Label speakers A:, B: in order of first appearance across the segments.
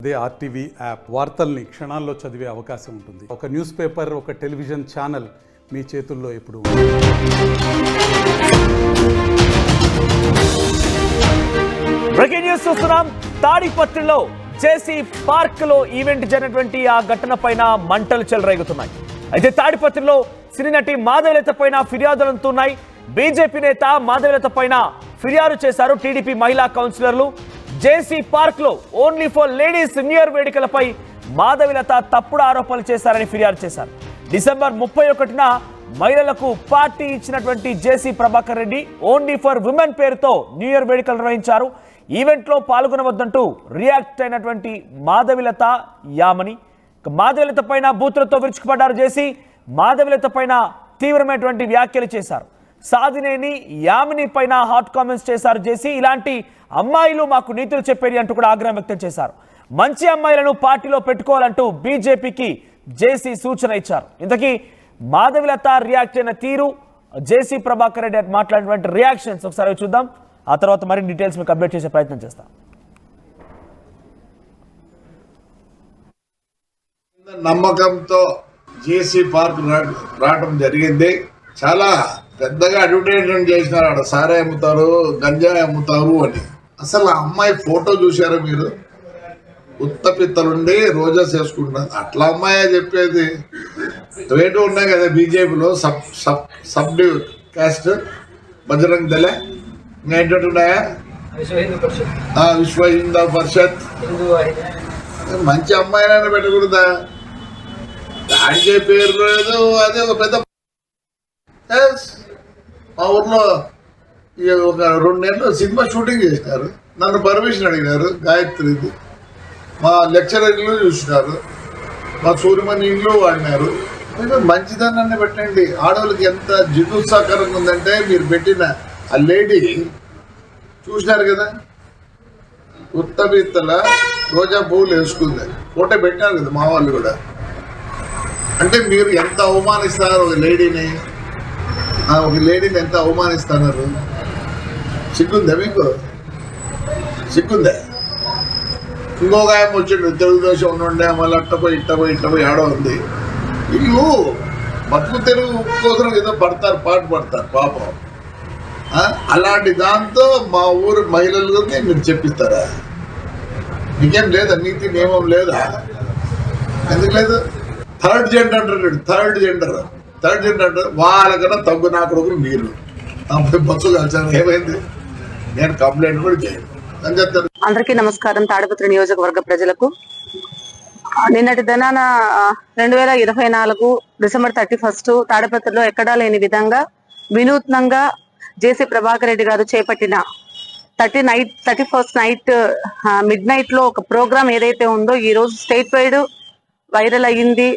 A: అదే RTV app వార్తల్ని క్షణాల్లో చదివే అవకాశం ఉంటుంది. ఒక న్యూస్ పేపర్, ఒక టెలివిజన్ ఛానల్ మీ చేతుల్లో ఎప్పుడు.
B: బ్రేకింగ్ న్యూస్ చూస్తున్నాం. తాడిపత్రిలో జేసీ పార్క్ లో ఈవెంట్ జరిగినటువంటి ఆ ఘటన పైన మంటలు చెలరేగుతున్నాయి. అయితే తాడిపత్రిలో సినీ నటి మాధవీలత పైన ఫిర్యాదులు అందుతున్నాయి. బీజేపీ నేత మాధవీలత పైన ఫిర్యాదు చేశారు టీడీపీ మహిళా కౌన్సిలర్లు. జేసీ పార్క్ లో only for ladies new year వేడుకలపై మాధవీలత తప్పుడు ఆరోపణలు చేశారని ఫిర్యాదు చేశారు. డిసెంబర్ 31న మహిళలకు పార్టీ ఇచ్చినటువంటి JC Prabhakar Reddy only for women పేరుతో న్యూ ఇయర్ వేడుకలు నిర్వహించారు. ఈవెంట్లో పాల్గొనవద్దంటూ రియాక్ట్ అయినటువంటి మాధవీలత యామని మాధవీలత పైన బూతులతో విరుచుకుపడ్డారు. జేసీ మాధవీలత పైన తీవ్రమైనటువంటి వ్యాఖ్యలు చేశారు. సాధినేని యామిని పైన హాట్ కామెంట్స్ చేశారు జేసీ. ఇలాంటి అమ్మాయిలు మాకు నీతులు చెప్పేది అంటూ కూడా ఆగ్రహం వ్యక్తం చేశారు. మంచి అమ్మాయిలను పార్టీలో పెట్టుకోవాలంటూ బీజేపీకి జేసీ సూచన ఇచ్చారు. ఇంతకీ మాధవీలత రియాక్ట్ అయిన తీరు, జేసీ ప్రభాకర్ రెడ్డి మాట్లాడినటువంటి రియాక్షన్స్ ఒకసారి చూద్దాం. ఆ తర్వాత మరిన్ని డీటెయిల్స్ మీకు అప్డేట్ చేసే ప్రయత్నం చేస్తాం.
C: నమ్మకంతో జేసీ పార్క్ రావడం జరిగింది. చాలా పెద్దగా అడ్వర్టైజ్మెంట్ చేసినారు. ఆడ సారా అమ్ముతారు, గంజాయి అమ్ముతారు అని. అసలు ఆ అమ్మాయి ఫోటో చూసారా మీరు? ఉత్తపిత్తలుండి రోజా చేసుకుంటున్నారు. అట్లా అమ్మాయి చెప్పేది. రేటు ఉన్నాయి కదా బీజేపీలో సబ్ కాస్ట్ బజరంగ్ దళ ఏంటంటే ఉన్నాయా, విశ్వ హిందూ పరిషత్. మంచి అమ్మాయినైనా పెట్టకూడదా? దానికే పేరు లేదు. అదే ఒక పెద్ద మా ఊర్లో ఒక 2 నెలలు సినిమా షూటింగ్ చేసినారు. నన్ను పర్మిషన్ అడిగినారు. గాయత్రిది మా లెక్చరర్ ఇల్లు చూసినారు, మా సూర్యమణి ఇల్లు వాడినారు. మంచిదాన్ని పెట్టండి. ఆడవాళ్ళకి ఎంత జిగుత్సాకరంగా ఉందంటే మీరు పెట్టిన ఆ లేడీ చూసినారు కదా, ఉత్తబిత్తల రోజా పువ్వులు వేసుకుంది. ఫోటో పెట్టినారు కదా మా వాళ్ళు కూడా. అంటే మీరు ఎంత అవమానిస్తున్నారు ఒక లేడీని ఎంత అవమానిస్తున్నారు? సిగ్గుందా మీకు? సిగ్గుందా? ఇంకొక ఆయన వచ్చిండు, తెలుగుదేశం ఉండే, మళ్ళీ ఇట్టపోయి ఆడ ఉంది. వీళ్ళు బతుకు తెరుగు కోసం ఏదో పాటు పడతారు పాపం. అలాంటి దాంతో మా ఊరు మహిళలకి మీరు చెప్పిస్తారా? నీకేం లేదా? నీతి నియమం లేదా? ఎందుకు లేదు? థర్డ్ జెండర్ అంటారు. థర్డ్ జెండర్ అంటారు. వాళ్ళకన్నా తగ్గు నా కొడుకులు మీరు బస్సు కలిసారు. ఏమైంది? నేను కంప్లైంట్ కూడా చేయను అని చెప్తారు.
D: అందరికీ నమస్కారం. తాడిపత్రి నియోజకవర్గ ప్రజలకు నిన్నటి దినాన 2024 డిసెంబర్ 31 తాడిపత్రిలో ఎక్కడా లేని విధంగా వినూత్నంగా జేసీ ప్రభాకర్ రెడ్డి గారు చేపట్టిన 31st నైట్ మిడ్ నైట్ లో ఒక ప్రోగ్రామ్ ఏదైతే ఉందో ఈ రోజు స్టేట్ వైడ్ వైరల్ అయ్యింది,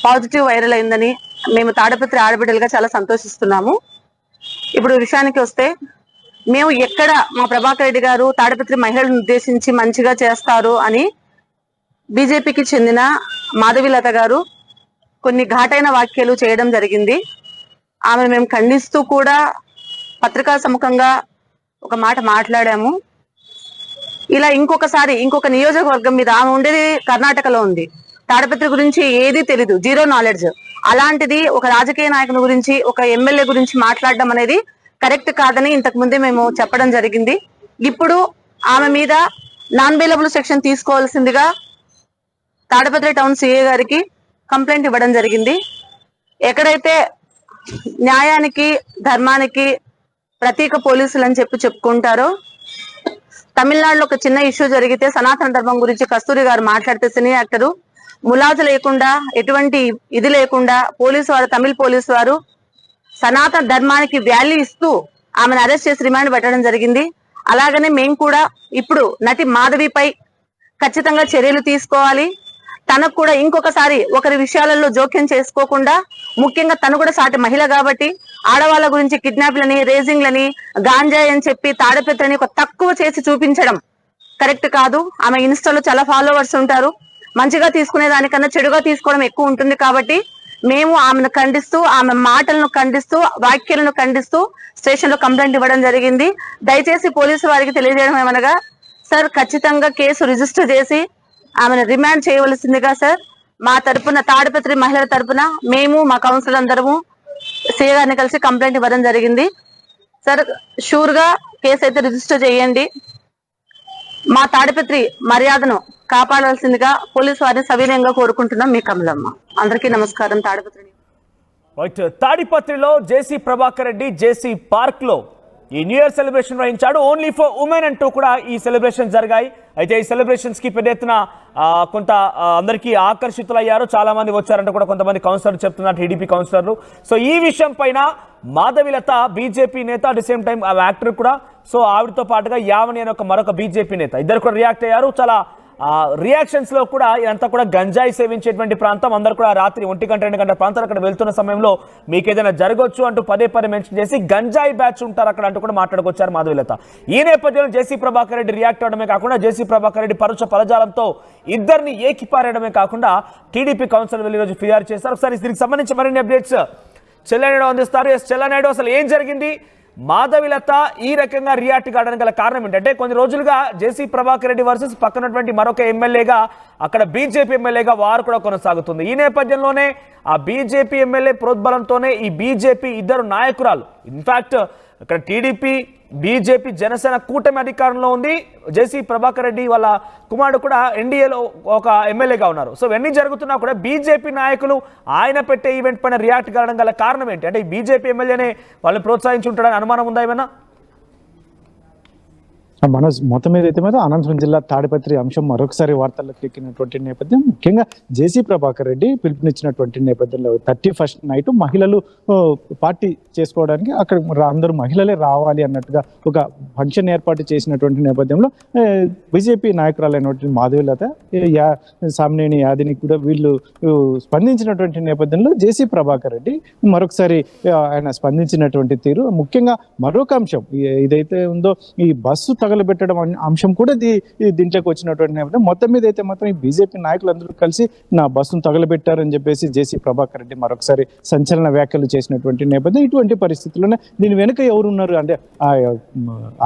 D: పాజిటివ్ వైరల్ అయిందని మేము తాడిపత్రి ఆడబిడ్డలుగా చాలా సంతోషిస్తున్నాము. ఇప్పుడు విషయానికి వస్తే, మేము ఎక్కడ మా ప్రభాకర్ రెడ్డి గారు తాడిపత్రి మహిళలను ఉద్దేశించి మంచిగా చేస్తారు అని బీజేపీకి చెందిన మాధవీలత గారు కొన్ని ఘాటైన వ్యాఖ్యలు చేయడం జరిగింది. ఆమె మేము ఖండిస్తూ కూడా పత్రికా సముఖంగా ఒక మాట మాట్లాడాము. ఇలా ఇంకొక నియోజకవర్గం మీద, ఆమె ఉండేది కర్ణాటకలో ఉంది, తాడిపత్రి గురించి ఏది తెలీదు, జీరో నాలెడ్జ్. అలాంటిది ఒక రాజకీయ నాయకుని గురించి, ఒక ఎమ్మెల్యే గురించి మాట్లాడడం అనేది కరెక్ట్ కాదని ఇంతకు ముందే మేము చెప్పడం జరిగింది. ఇప్పుడు ఆమె మీద నాన్ బెయిలబుల్ సెక్షన్ తీసుకోవాల్సిందిగా తాడిపత్రి టౌన్ సిఏ గారికి కంప్లైంట్ ఇవ్వడం జరిగింది. ఎక్కడైతే న్యాయానికి ధర్మానికి ప్రతీక పోలీసులు అని చెప్పుకుంటారో, తమిళనాడులో ఒక చిన్న ఇష్యూ జరిగితే సనాతన ధర్మం గురించి కస్తూరి గారు మాట్లాడితే సినీ యాక్టరు ములాజ లేకుండా, ఎటువంటి ఇది లేకుండా తమిళ పోలీసు వారు సనాతన ధర్మానికి వాల్యూ ఇస్తూ ఆమెను అరెస్ట్ చేసి రిమాండ్ పెట్టడం జరిగింది. అలాగనే మేము కూడా ఇప్పుడు నటి మాధవిపై ఖచ్చితంగా చర్యలు తీసుకోవాలి. తనకు కూడా ఇంకొకసారి ఒకరి విషయాలలో జోక్యం చేసుకోకుండా, ముఖ్యంగా తను కూడా సాటి మహిళ కాబట్టి ఆడవాళ్ళ గురించి కిడ్నాప్లని, రేజింగ్లని, గాంజాయి అని చెప్పి తాడిపత్రిని ఒక తక్కువ చేసి చూపించడం కరెక్ట్ కాదు. ఆమె ఇన్స్టాలో చాలా ఫాలోవర్స్ ఉంటారు. మంచిగా తీసుకునే దానికన్నా చెడుగా తీసుకోవడం ఎక్కువ ఉంటుంది. కాబట్టి మేము ఆమెను ఖండిస్తూ, ఆమె మాటలను ఖండిస్తూ, వ్యాఖ్యలను ఖండిస్తూ స్టేషన్ లో కంప్లైంట్ ఇవ్వడం జరిగింది. దయచేసి పోలీసు వారికి తెలియజేయడం ఏమనగా, సార్ ఖచ్చితంగా కేసు రిజిస్టర్ చేసి ఆమెను రిమాండ్ చేయవలసిందిగా సార్ మా తరపున తాడిపత్రి మహిళల తరపున మేము మా కౌన్సిలర్ అందరము సీఏ గారిని కలిసి కంప్లైంట్ ఇవ్వడం జరిగింది. సార్ షూర్ గా కేసు అయితే రిజిస్టర్ చేయండి. మా తాడిపత్రి మర్యాదను కాపాడవలసిందిగా పోలీసు వారిని సవినయంగా కోరుకుంటున్నాం. మీ కమలమ్మ. అందరికీ నమస్కారం.
B: తాడిపత్రిలో జేసీ ప్రభాకర్ రెడ్డి జేసీ పార్క్ లో ఈ న్యూ ఇయర్ సెలబ్రేషన్ నిర్వహించాడు. ఓన్లీ ఫర్ ఉమెన్ అంటూ కూడా ఈ సెలబ్రేషన్ జరిగాయి. అయితే ఈ సెలబ్రేషన్స్ కి పెద్ద ఎత్తున కొంత అందరికీ ఆకర్షితులయ్యారు. చాలా మంది వచ్చారంటూ కూడా కొంతమంది కౌన్సిలర్లు చెప్తున్నారు, టీడీపీ కౌన్సిలర్లు. సో ఈ విషయం పైన మాధవిలత బీజేపీ నేత, at the same time actor కూడా, సో ఆవిడతో పాటుగా యావని అనే మరొక బీజేపీ నేత ఇద్దరు కూడా రియాక్ట్ అయ్యారు. చాలా రియాక్షన్స్ లో కూడా ఇదంతా కూడా గంజాయి సేవించేటువంటి ప్రాంతం. అందరు కూడా రాత్రి 1 గంట 2 గంటల ప్రాంతాలు అక్కడ వెళ్తున్న సమయంలో మీకు ఏదైనా జరగవచ్చు అంటూ పదే మెన్షన్ చేసి గంజాయి బ్యాచ్ ఉంటారు అక్కడ అంటూ కూడా మాట్లాడుకొచ్చారు మాధవిలత. ఈ నేపథ్యంలో జేసీ ప్రభాకర్ రెడ్డి రియాక్ట్ అవడమే కాకుండా జేసీ ప్రభాకర్ రెడ్డి పరుష పదజాలంతో ఇద్దరిని ఏకిపారేయడమే కాకుండా టీడీపీ కౌన్సిల్ వెళ్ళి రోజు ఫిర్యాదు చేస్తారు. ఒకసారి దీనికి సంబంధించి మరిన్ని అప్డేట్స్ చెల్లనాయుడు అందిస్తారు. చెల్లనాయుడు, అసలు ఏం జరిగింది? మాధవిలత ఈ రకంగా రియాక్ట్ కావడానికి గల కారణం ఏంటంటే కొన్ని రోజులుగా జేసీ ప్రభాకర్ రెడ్డి వర్సెస్ పక్కనటువంటి మరొక ఎమ్మెల్యేగా అక్కడ బీజేపీ ఎమ్మెల్యేగా వారు కూడా కొనసాగుతుంది. ఈ నేపథ్యంలోనే ఆ బీజేపీ ఎమ్మెల్యే ప్రోద్బలంతోనే ఈ బీజేపీ ఇద్దరు నాయకురాలు, ఇన్ఫాక్ట్ అక్కడ టీడీపీ, బీజేపీ, జనసేన కూటమి అధికారంలో ఉంది. జేసీ ప్రభాకర్ రెడ్డి వాళ్ళ కుమారుడు కూడా ఎన్డీఏలో ఒక ఎమ్మెల్యేగా ఉన్నారు. సో ఇవన్నీ జరుగుతున్నా కూడా బీజేపీ నాయకులు ఆయన పెట్టే ఈవెంట్ పైన రియాక్ట్ కావడం గల కారణం ఏంటి? అంటే ఈ బీజేపీ ఎమ్మెల్యేనే వాళ్ళని ప్రోత్సహించి ఉంటాడని అనుమానం ఉందా ఏమైనా?
E: మనోజ్, మొత్తం మీద అయితే మీద అనంతపురం జిల్లా తాడిపత్రి అంశం మరొకసారి వార్తల్లోకి ఎక్కినటువంటి నేపథ్యం, ముఖ్యంగా జేసీ ప్రభాకర్ రెడ్డి పిలుపునిచ్చినటువంటి నేపథ్యంలో 31st నైట్ మహిళలు పార్టీ చేసుకోవడానికి అక్కడ అందరూ మహిళలే రావాలి అన్నట్టుగా ఒక ఫంక్షన్ ఏర్పాటు చేసినటువంటి నేపథ్యంలో బీజేపీ నాయకురాలైనటువంటి మాధవిలత, సామినేని యాదిని కూడా వీళ్ళు స్పందించినటువంటి నేపథ్యంలో జేసీ ప్రభాకర్ రెడ్డి మరొకసారి ఆయన స్పందించినటువంటి తీరు, ముఖ్యంగా మరొక అంశం ఇదైతే ఉందో ఈ బస్సు తగలబెట్టడం అంశం కూడా దీంట్లోకి వచ్చినటువంటి నేపథ్యం. మొత్తం మీద అయితే మాత్రం ఈ బీజేపీ నాయకులందరూ కలిసి నా బస్సును తగలబెట్టారని చెప్పేసి జేసీ ప్రభాకర్ రెడ్డి మరొకసారి సంచలన వ్యాఖ్యలు చేసినటువంటి నేపథ్యం. ఇటువంటి పరిస్థితుల్లోనే దీని వెనుక ఎవరున్నారు అంటే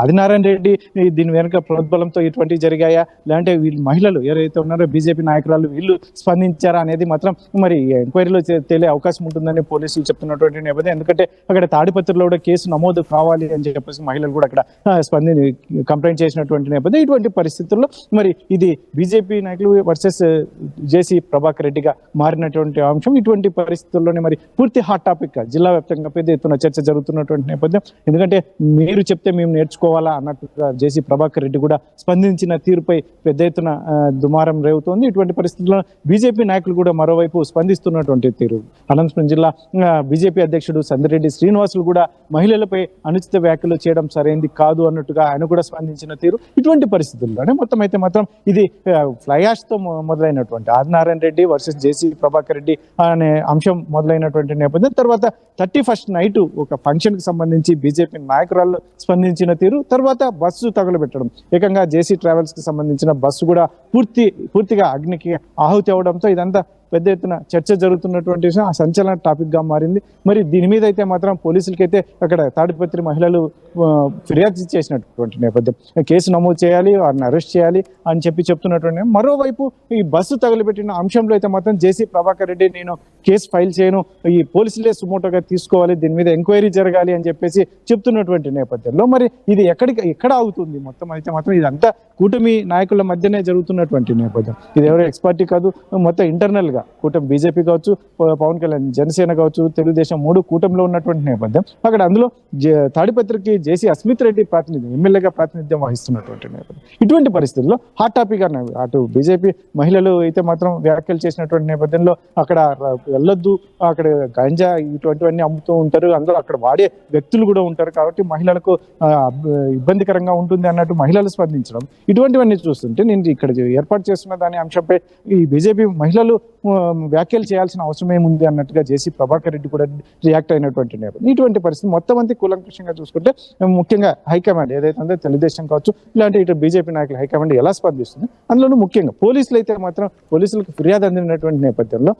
E: ఆదినారాయణ రెడ్డి దీని వెనుక ప్రోద్బలంతో ఇటువంటివి జరిగాయా, లేదంటే వీళ్ళు మహిళలు ఎవరైతే ఉన్నారో బీజేపీ నాయకురాలు వీళ్ళు స్పందించారా అనేది మాత్రం మరి ఎంక్వైరీలో తేలే అవకాశం ఉంటుందని పోలీసులు చెప్తున్నటువంటి నేపథ్యం. ఎందుకంటే అక్కడ తాడిపత్రిలో కూడా కేసు నమోదు కావాలి అని చెప్పేసి మహిళలు కూడా అక్కడ కంప్లైంట్ చేసినటువంటి నేపథ్యం. ఇటువంటి పరిస్థితుల్లో మరి ఇది బీజేపీ నాయకులు వర్సెస్ జేసీ ప్రభాకర్ రెడ్డిగా మారినటువంటి అంశం. ఇటువంటి పరిస్థితుల్లోనే మరి పూర్తి హాట్ టాపిక్ గా జిల్లా వ్యాప్తంగా పెద్ద ఎత్తున చర్చ జరుగుతున్నటువంటి నేపథ్యం. ఎందుకంటే మీరు చెప్తే మేము నేర్చుకోవాలా అన్నట్టుగా జేసీ ప్రభాకర్ రెడ్డి కూడా స్పందించిన తీరుపై పెద్ద ఎత్తున దుమారం రేగుతోంది. ఇటువంటి పరిస్థితుల్లో బీజేపీ నాయకులు కూడా మరోవైపు స్పందిస్తున్నటువంటి తీరు. అనంతపురం జిల్లా బీజేపీ అధ్యక్షుడు సందిరెడ్డి శ్రీనివాసులు కూడా మహిళలపై అనుచిత వ్యాఖ్యలు చేయడం సరైనది కాదు అన్నట్టుగా ఆయన కూడా స్పందించిన తీరు. ఇటువంటి పరిస్థితుల్లోనే మొత్తం అయితే మాత్రం ఇది ఫ్లైయాష్ తో మొదలైనటువంటి ఆదినారాయణ రెడ్డి వర్సెస్ జేసీ ప్రభాకర్ రెడ్డి అనే అంశం మొదలైనటువంటి నేపథ్యం. తర్వాత 31st నైట్ ఒక ఫంక్షన్ కి సంబంధించి బీజేపీ నాయకురాలు స్పందించిన తీరు, తర్వాత బస్సు తగులబెట్టడం, ఏకంగా జేసీ ట్రావెల్స్ కి సంబంధించిన బస్సు కూడా పూర్తిగా అగ్నికి ఆహుతి అవడంతో ఇదంతా పెద్ద ఎత్తున చర్చ జరుగుతున్నటువంటి విషయం ఆ సంచలన టాపిక్ గా మారింది. మరి దీని మీద అయితే మాత్రం పోలీసులకైతే అక్కడ తాడిపత్రి మహిళలు ఫిర్యాదు చేసినటువంటి నేపథ్యం, కేసు నమోదు చేయాలి, వారిని అరెస్ట్ చేయాలి అని చెప్తున్నటువంటి. మరోవైపు ఈ బస్సు తగలబెట్టిన అంశంలో అయితే మాత్రం జేసీ ప్రభాకర్ రెడ్డి నేను కేసు ఫైల్ చేయను, ఈ పోలీసులే సుమోటోగా తీసుకోవాలి, దీని మీద ఎంక్వైరీ జరగాలి అని చెప్పేసి చెప్తున్నటువంటి నేపథ్యంలో మరి ఇది ఎక్కడ అవుతుంది? మొత్తం అయితే మాత్రం ఇదంతా కూటమి నాయకుల మధ్యనే జరుగుతున్నటువంటి నేపథ్యం. ఇది ఎవరో ఎక్స్పర్టీ కాదు, మొత్తం ఇంటర్నల్ గా కూటమి బీజేపీ కావచ్చు, పవన్ కళ్యాణ్ జనసేన కావచ్చు, తెలుగుదేశం 3 కూటమిలో ఉన్నటువంటి నేపథ్యం. అక్కడ అందులో తాడిపత్రికి జేసీ అస్మిత్ రెడ్డి ఎమ్మెల్యేగా ప్రాతినిధ్యం వహిస్తున్నటువంటి నేపథ్యం. ఇటువంటి పరిస్థితుల్లో హాట్ టాపిక్ అన్నది అటు బీజేపీ మహిళలు అయితే మాత్రం వ్యాఖ్యలు చేసినటువంటి నేపథ్యంలో అక్కడ వెళ్ళొద్దు, అక్కడ గంజా ఇటువంటివన్నీ అమ్ముతూ ఉంటారు, అందులో అక్కడ వాడే వ్యక్తులు కూడా ఉంటారు, కాబట్టి మహిళలకు ఇబ్బందికరంగా ఉంటుంది అన్నట్టు మహిళలు స్పందించడం, ఇటువంటివన్నీ చూస్తుంటే నేను ఇక్కడ ఏర్పాటు చేస్తున్న దాని అంశంపై ఈ బీజేపీ మహిళలు వ్యాఖ్యలు చేయాల్సిన అవసరం ఏముంది అన్నట్టుగా జేసీ ప్రభాకర్ రెడ్డి కూడా రియాక్ట్ అయినటువంటి నేపథ్యం. ఇటువంటి పరిస్థితి మొత్తం అంతా కూలంకషంగా చూసుకుంటే ముఖ్యంగా హైకమాండ్ ఏదైతే ఉందో తెలుగుదేశం కావచ్చు, ఇలాంటి ఇటు బీజేపీ నాయకులు హైకమాండ్ ఎలా స్పందిస్తుంది, అందులోనూ ముఖ్యంగా పోలీసులు అయితే మాత్రం పోలీసులకు ఫిర్యాదు అందినటువంటి నేపథ్యంలో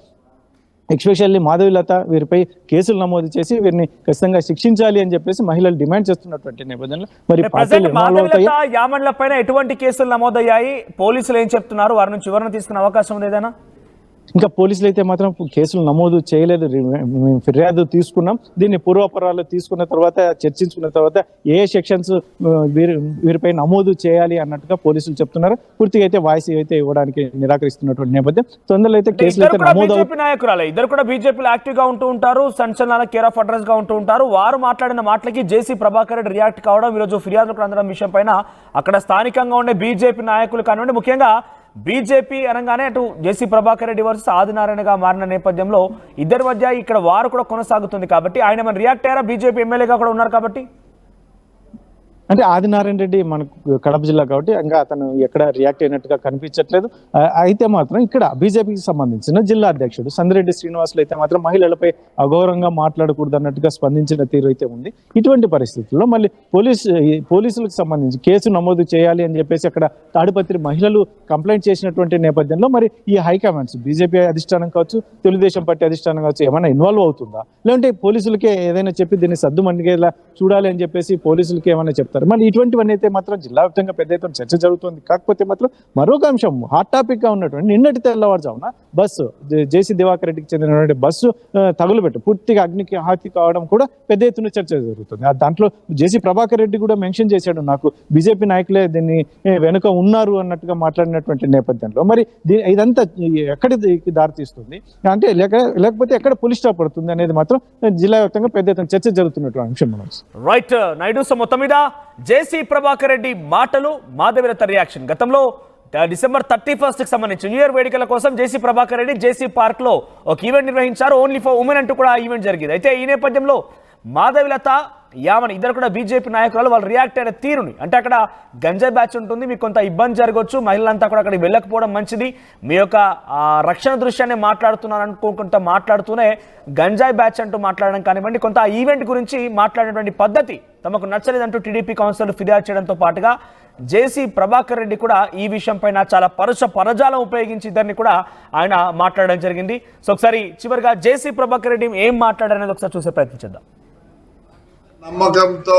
E: ఎస్పెషల్లీ మాధవిలత వీరిపై కేసులు నమోదు చేసి వీరిని ఖచ్చితంగా శిక్షించాలి అని చెప్పేసి మహిళలు డిమాండ్ చేస్తున్నటువంటి నేపథ్యంలో మరి పార్టీలు ఇన్వాల్వ్ అవుతాయి.
B: యామండ్ల పైన ఎటువంటి కేసులు నమోదయ్యాయి, పోలీసులు ఏం చెప్తున్నారు, వారి నుంచి వివరణ తీసుకునే అవకాశం ఉంది ఏదైనా?
E: ఇంకా పోలీసులు అయితే మాత్రం కేసులు నమోదు చేయలేదు. మేము ఫిర్యాదు తీసుకున్నాం, దీన్ని పూర్వాపరాలు తీసుకున్న తర్వాత చర్చించుకున్న తర్వాత ఏ సెక్షన్స్ వీరిపై నమోదు చేయాలి అన్నట్టుగా పోలీసులు చెప్తున్నారు. పూర్తిగా అయితే వాయిస్ అయితే ఇవ్వడానికి నిరాకరిస్తున్నటువంటి నేపథ్యం. తొందరలో అయితే కేసులు అయితే నమోదు.
B: నాయకురాలే ఇద్దరు కూడా బీజేపీలో యాక్టివ్ గా ఉంటూ ఉంటారు, సంచలనాల కేర్ ఆఫ్ అడ్రస్ గా ఉంటూ ఉంటారు. వారు మాట్లాడిన మాటలకి జేసీ ప్రభాకర్ రెడ్డి రియాక్ట్ కావడం, ఈరోజు ఫిర్యాదులకు అందడం విషయం పైన అక్కడ స్థానికంగా ఉండే బీజేపీ నాయకులు కానివ్వండి, ముఖ్యంగా బీజేపీ అనగానే అటు జేసీ ప్రభాకర్ రెడ్డి వర్సెస్ ఆదినారాయణగా మారిన నేపథ్యంలో ఇద్దరి మధ్య ఇక్కడ వారు కూడా కొనసాగుతుంది కాబట్టి ఆయన మన రియాక్ట్ అయ్యారా? బీజేపీ ఎమ్మెల్యేగా కూడా ఉన్నారు కాబట్టి.
E: అంటే ఆదినారాయణ రెడ్డి మనకు కడప జిల్లా కాబట్టి ఇంకా అతను ఎక్కడ రియాక్ట్ అయినట్టుగా కనిపించట్లేదు. అయితే మాత్రం ఇక్కడ బీజేపీకి సంబంధించిన జిల్లా అధ్యక్షుడు సందిరెడ్డి శ్రీనివాసులు అయితే మాత్రం మహిళలపై అఘోరంగా మాట్లాడకూడదు అన్నట్టుగా స్పందించిన తీరు అయితే ఉంది. ఇటువంటి పరిస్థితుల్లో మళ్ళీ పోలీసులకు సంబంధించి కేసు నమోదు చేయాలి అని చెప్పేసి అక్కడ తాడిపత్రి మహిళలు కంప్లైంట్ చేసినటువంటి నేపథ్యంలో మరి ఈ హైకమాండ్స్ బీజేపీ అధిష్టానం కావచ్చు, తెలుగుదేశం పార్టీ అధిష్టానం కావచ్చు ఏమైనా ఇన్వాల్వ్ అవుతుందా, లేదంటే పోలీసులకే ఏదైనా చెప్పి దీన్ని సద్దు మణిగేలా చూడాలి అని చెప్పేసి పోలీసులకి ఏమైనా చెప్తారు? మరి ఇటువంటివన్నీ అయితే మాత్రం జిల్లా వ్యాప్తంగా పెద్ద ఎత్తున చర్చ జరుగుతుంది. కాకపోతే మాత్రం మరొక అంశం హాట్ టాపిక్ గా ఉన్నటువంటి నిన్నటి తెల్లవారుజామున బస్సు జేసీ దివాకర్ రెడ్డికి చెందినటువంటి బస్సు తగులుబెట్టు పూర్తిగా అగ్నికి ఆహతి కావడం కూడా పెద్ద ఎత్తున చర్చ జరుగుతుంది. దాంట్లో జేసీ ప్రభాకర్ రెడ్డి కూడా మెన్షన్ చేశాడు, నాకు బీజేపీ నాయకులే దీన్ని వెనుక ఉన్నారు అన్నట్టుగా మాట్లాడినటువంటి నేపథ్యంలో మరి ఇదంతా ఎక్కడికి దారితీస్తుంది అంటే లేకపోతే ఎక్కడ పోలీస్ స్టాప్ పడుతుంది అనేది మాత్రం జిల్లా వ్యాప్తంగా పెద్ద ఎత్తున చర్చ జరుగుతున్నటువంటి అంశం.
B: రైట్ నాయుడు, సో మొత్తం మీద జేసీ ప్రభాకర్ రెడ్డి మాటలు, మాధవిలత రియాక్షన్. గతంలో డిసెంబర్ 31st కి సంబంధించి న్యూ ఇయర్ వేడుకల కోసం జేసీ ప్రభాకర్ రెడ్డి జేసీ పార్క్ లో ఒక ఈవెంట్ నిర్వహించారు. ఓన్లీ ఫర్ ఉమెన్ అంటూ కూడా ఈవెంట్ జరిగింది. అయితే ఈ నేపథ్యంలో మాధవిలత యామన్ ఇద్దరు కూడా బీజేపీ నాయకులు వాళ్ళు రియాక్ట్ అయిన తీరుని, అంటే అక్కడ గంజాయి బ్యాచ్ ఉంటుంది, మీకు కొంత ఇబ్బంది జరగవచ్చు, మహిళలంతా కూడా అక్కడికి వెళ్ళకపోవడం మంచిది, మీ యొక్క రక్షణ దృశ్యాన్ని మాట్లాడుతున్నారు అనుకుంటా మాట్లాడుతూనే గంజాయి బ్యాచ్ అంటూ మాట్లాడడం కానివ్వండి, కొంత ఆ ఈవెంట్ గురించి మాట్లాడినటువంటి పద్ధతి తమకు నచ్చలేదంటూ టీడీపీ కౌన్సిలర్ ఫిర్యాదు చేయడంతో పాటుగా జేసీ ప్రభాకర్ రెడ్డి కూడా ఈ విషయం పైన చాలా పరజాలం ఉపయోగించి ఇద్దరిని కూడా ఆయన మాట్లాడడం జరిగింది. సో ఒకసారి చివరిగా జేసీ ప్రభాకర్ రెడ్డి ఏం మాట్లాడారనేది ఒకసారి చూసే ప్రయత్నించేద్దాం.
C: నమ్మకంతో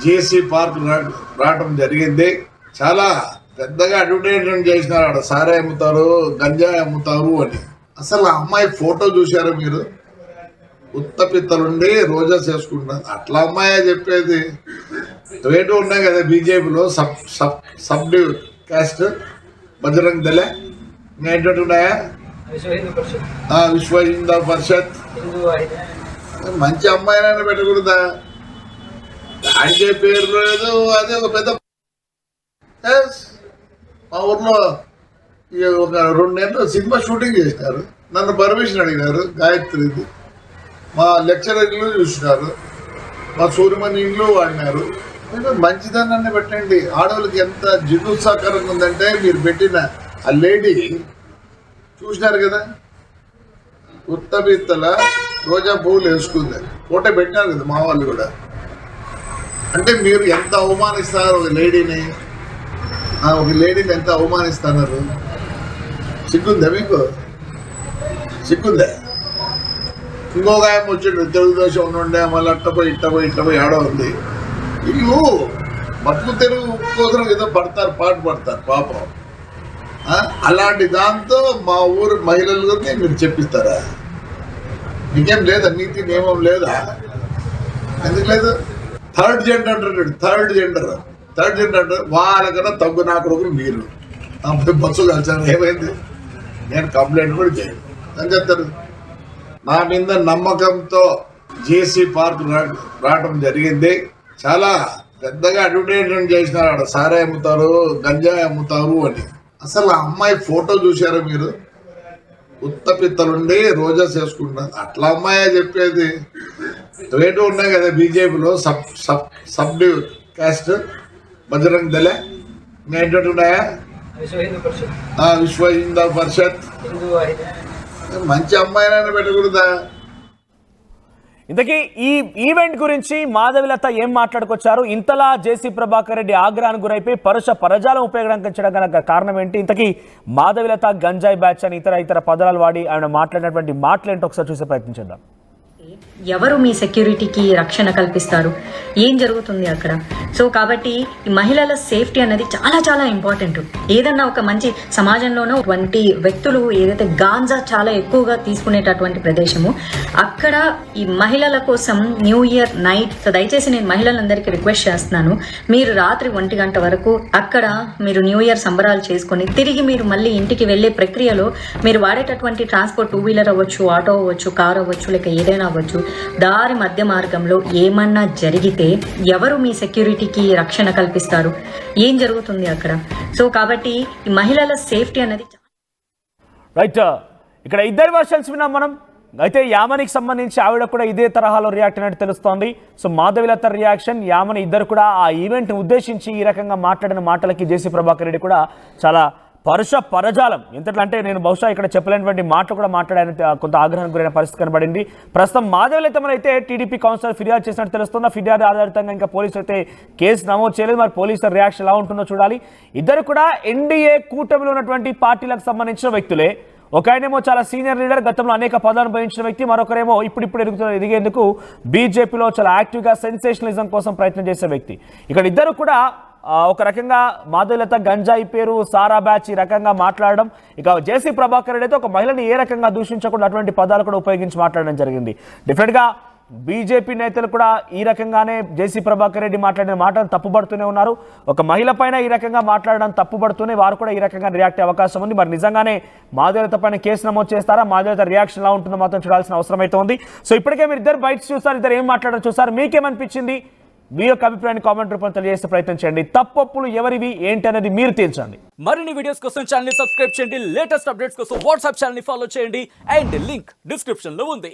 C: జేసీ పార్క్ రావడం జరిగింది. చాలా పెద్దగా అడ్వర్టైజ్మెంట్ చేసినారు, అక్కడ సారే అమ్ముతారు, గంజాయి అమ్ముతారు అని. అసలు ఆ అమ్మాయి ఫోటో చూశారు మీరు? ఉత్తపిత్తలుండి రోజా చేసుకుంటారు, అట్లా అమ్మాయి చెప్పేది. రేటు ఉన్నాయి కదా బీజేపీలో సబ్ క్యాస్ట్, బజరంగ్ దళ, ఇంకా ఏంటంటే ఉన్నాయా, విశ్వ హిందూ పరిషత్. మంచి అమ్మాయినైనా పెట్టకూడదా? అంటే పేరు లేదు, అదే ఒక పెద్ద. మా ఊర్లో ఒక 2 నెలలు సినిమా షూటింగ్ చేసినారు, నన్ను పర్మిషన్ అడిగినారు. గాయత్రిది మా లెక్చరర్లు చూసినారు, మా సూర్యమణి ఇంట్లో వాడినారు. మీరు మంచిదనాన్ని పెట్టండి. ఆడవాళ్ళకి ఎంత జిగుత్సాకరంగా ఉందంటే మీరు పెట్టిన ఆ లేడీ చూసినారు కదా, ఉత్తబిత్తల రోజా పువ్వులు వేసుకుంది, ఫోటో పెట్టినారు కదా మా వాళ్ళు కూడా. అంటే మీరు ఎంత అవమానిస్తున్నారు ఒక లేడీని ఎంత అవమానిస్తున్నారు? సిగ్గుందా మీకు? సిగ్గుందా? ఇంకొక ఆయన వచ్చిండు, తెలుగుదేశం ఉండే, మళ్ళీ ఇట్టపోయి ఆడ ఉంది. వీళ్ళు బతుకు తెరుగు కోసం ఏదో పాటు పడతారు పాపం. అలాంటి దాంతో మా ఊరు మహిళలకి మీరు చెప్పిస్తారా? మీకేం లేదా? నీతి నియమం లేదా? ఎందుకు లేదు? థర్డ్ జెండర్ వాళ్ళకన్నా తగ్గు నా కొడుకులు మీరు బస్సు కలిసారు. ఏమైంది? నేను కంప్లైంట్ కూడా చేయను అని చెప్తారు. నా మీద నమ్మకంతో జేసీ పార్క్ రావడం జరిగింది. చాలా పెద్దగా అడ్వర్టైజ్మెంట్ చేసినారు, అక్కడ సారే అమ్ముతారు, గంజాయి అమ్ముతారు అని. అసలు ఆ అమ్మాయి ఫోటో చూశారు మీరు? ఉత్తపిత్తలుండి రోజా చేసుకుంటారు, అట్లా అమ్మాయి చెప్పేది. రేటు ఉన్నాయి కదా బీజేపీలో సబ్ క్యాస్ట్, బజరంగ్ దళ, ఇంకా ఏంటంటే ఉన్నాయా, విశ్వ హిందూ పరిషత్. మంచి అమ్మాయినైనా పెట్టకూడదా?
B: ఇంతకీ ఈ ఈవెంట్ గురించి మాధవిలత ఏం మాట్లాడుకొచ్చారు? ఇంతలా జేసీ ప్రభాకర్ రెడ్డి ఆగ్రహానికి గురైపోయి పరుష పరజాలం ఉపయోగించడం గల కారణం ఏంటి? ఇంతకీ మాధవిలత గంజాయి బ్యాచ్ అని ఇతర పదాలు వాడి ఆయన మాట్లాడినటువంటి మాటలు ఏంటో ఒకసారి చూసే ప్రయత్నించేద్దాం.
F: ఎవరు మీ సెక్యూరిటీకి రక్షణ కల్పిస్తారు, ఏం జరుగుతుంది అక్కడ? సో కాబట్టి ఈ మహిళల సేఫ్టీ అనేది చాలా చాలా ఇంపార్టెంట్. ఏదన్నా ఒక మంచి సమాజంలోనూ అటువంటి వ్యక్తులు ఏదైతే గాంజా చాలా ఎక్కువగా తీసుకునేటటువంటి ప్రదేశము, అక్కడ ఈ మహిళల కోసం న్యూ ఇయర్ నైట్, సో దయచేసి నేను మహిళలందరికీ రిక్వెస్ట్ చేస్తున్నాను, మీరు రాత్రి 1 గంట వరకు అక్కడ మీరు న్యూ ఇయర్ సంబరాలు చేసుకొని తిరిగి మీరు మళ్ళీ ఇంటికి వెళ్ళే ప్రక్రియలో మీరు వాడేటటువంటి ట్రాన్స్పోర్ట్ 2 వీలర్ అవ్వచ్చు, ఆటో అవ్వచ్చు, కార్ అవ్వచ్చు, లేక ఏదైనా అవ్వచ్చు, దారి మధ్య మార్గంలో ఏమన్నా జరిగితే ఎవరు మీ సెక్యూరిటీకి రక్షణ కల్పిస్తారు, ఏం జరుగుతుంది అక్కడ? సో కాబట్టి ఈ మహిళల సేఫ్టీ అనేది
B: రైట్. ఇక్కడ ఇద్దరు వర్షన్స్ విన్నాం మనం. అయితే యామనికి సంబంధించి ఆవిడ కూడా ఇదే తరహాలో రియాక్ట్ అయినట్టు తెలుస్తోంది. సో మాధవిలత రియాక్షన్, యామని ఇద్దరు కూడా ఆ ఈవెంట్ని ఉద్దేశించి ఈ రకంగా మాట్లాడిన మాటలకి జేసీ ప్రభాకర్ రెడ్డి కూడా చాలా పరుష పరజాలం, ఎంతట్లా అంటే నేను బహుశా ఇక్కడ చెప్పలేనటువంటి మాటలు కూడా మాట్లాడాలని కొంత ఆగ్రహానికి గురైన పరిస్థితి కనబడింది. ప్రస్తుతం మాధవిలతమని అయితే టీడీపీ కౌన్సిలర్ ఫిర్యాదు చేసినట్టు తెలుస్తుంది. ఫిర్యాదు ఆధారితంగా ఇంకా పోలీసులు అయితే కేసు నమోదు చేయలేదు. మరి పోలీసుల రియాక్షన్ ఎలా ఉంటుందో చూడాలి. ఇద్దరు కూడా ఎన్డీఏ కూటమిలో ఉన్నటువంటి పార్టీలకు సంబంధించిన వ్యక్తులే. ఒక ఆయనేమో చాలా సీనియర్ లీడర్, గతంలో అనేక పదాలను భరించిన వ్యక్తి. మరొకరేమో ఇప్పుడు ఎదిగేందుకు బీజేపీలో చాలా యాక్టివ్గా సెన్సేషనలిజం కోసం ప్రయత్నం చేసే వ్యక్తి. ఇక్కడ ఇద్దరు కూడా ఒక రకంగా మాధవిలత గంజాయి పేరు, సారా బ్యాచ్ ఈ రకంగా మాట్లాడడం, ఇక జేసీ ప్రభాకర్ రెడ్డి అయితే ఒక మహిళని ఏ రకంగా దూషించకుండా అటువంటి పదాలు కూడా ఉపయోగించి మాట్లాడడం జరిగింది. డెఫినెట్గా బీజేపీ నేతలు కూడా ఈ రకంగానే జేసీ ప్రభాకర్ రెడ్డి మాట్లాడిన మాటలు తప్పుపడుతూనే ఉన్నారు. ఒక మహిళ పైన ఈ రకంగా మాట్లాడడం తప్పుపడుతూనే వారు కూడా ఈ రకంగా రియాక్ట్ అయ్యే అవకాశం ఉంది. మరి నిజంగానే మాధవిలత పైన కేసు నమోదు చేస్తారా? మాధవిలత రియాక్షన్ ఎలా ఉంటుందో మాత్రం చూడాల్సిన అవసరం అయితే ఉంది. సో ఇప్పటికే మీరు ఇద్దరు బయట చూస్తారు, ఇద్దరు ఏం మాట్లాడారు చూస్తారు. మీకేమనిపించింది? మీ యొక్క అభిప్రాయాన్ని కామెంట్ రూపంలో తెలియజేస్తే ప్రయత్నం చేయండి. తప్పులు ఎవరివి ఏంటి అనేది మీరు తేల్చండి.
G: మరిన్ని వీడియోస్ కోసం ఛానల్ ని సబ్స్క్రైబ్ చేయండి. లేటెస్ట్ అప్డేట్స్ కోసం వాట్సాప్ ఛానల్ ని ఫాలో చేయండి. అండ్ లింక్ డిస్క్రిప్షన్ లో ఉంది.